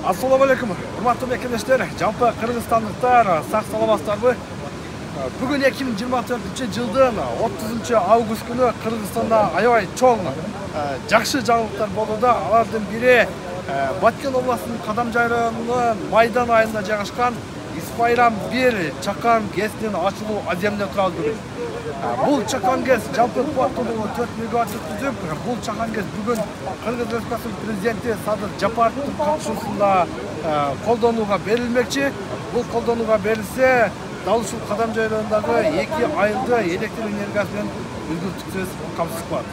Assalamu alaikum. Hurmatly mekendештер, жалпы кыргызстандыктар сак саламатсыздарбы? Бүгүн 2024-жылдын 30-август күнү Кыргызстанда аябай чоң жакшы жаңылыктар болууда. Алардын бири Баткен областынын Кадамжай районунун Майдан айында жайгашкан Испайрам 1 чакан ГЭСинин ачылуу аземине туралы. Бул чакан ГЭС жалпы кубаттуулугу 4 мегаватт түзүп, бул чакан ГЭС бүгүн Кыргыз Республикасынын президенти Садыр Жапаровдун катышуусунда колдонууга берилмекчи. Бул колдонууга берилсе, дал ушул Кадамжай районундагы 2 айылды электр энергиясы менен үздүктүксүз камсыз кылат.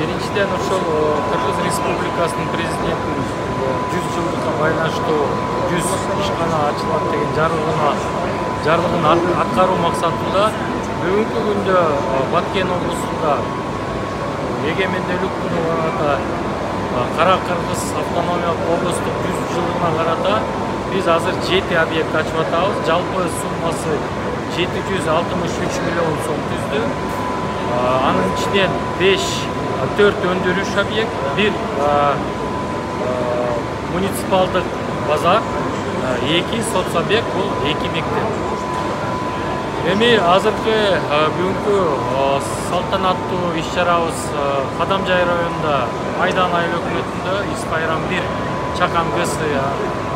Биринчиден ошол Кыргыз Республикасынын президентинин 100 жылдыкка байланыштуу 100 ишкана ачылат деген жарлыгын аткаруу максатында бүгүнкү күндө Баткен облусунда эгемендүүлүк күнү карата Кара Кыргыз автономиялык облустук 100 жылдыгына карата биз азыр 7 объект ачып атабыз. Жалпы суммасы 763 миллион сом түздү. Анын ичинен 4 өндүрүш объект, 1 муниципалдык базар, 2 соцобъект, бул 2 мектеп. Эми азыркы бүгүнкү салтанаттуу иш-чарабыз Кадамжай районунда Майдан айыл өкмөтүндө Испайрам 1 чакан ГЭС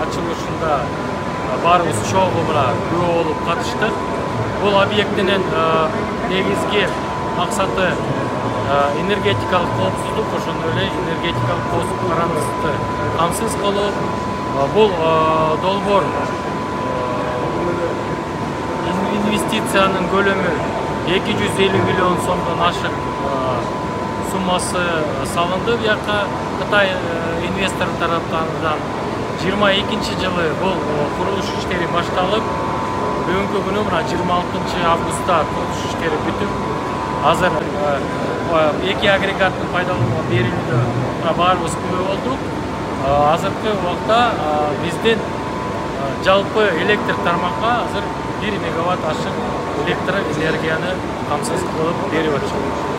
ачылышында баарыбыз чогуу менен күбө болуп катыштык. Бул объектинин негизги максаты энергетикалык коопсуздук, ошондой эле энергетикалык карандыкты камсыз кылуу. Бул долбоор инвестициянын көлөмү 250 миллион сомдон ашык суммасы салынды. Бияка Кытай инвестор тараптарынан 22-жылы бул курулуш иштери башталып, бүгүнкү күнү мына 26 августта курулуш иштери бүтүп, азыр 2 агрегаттын пайдаланууга берилүүнө баарыбыз күбө болдук. Азыркы убакта биздин жалпы электр тармакка азыр 1 мегаватт ашык электр энергияны камсыз кылып берип атышат.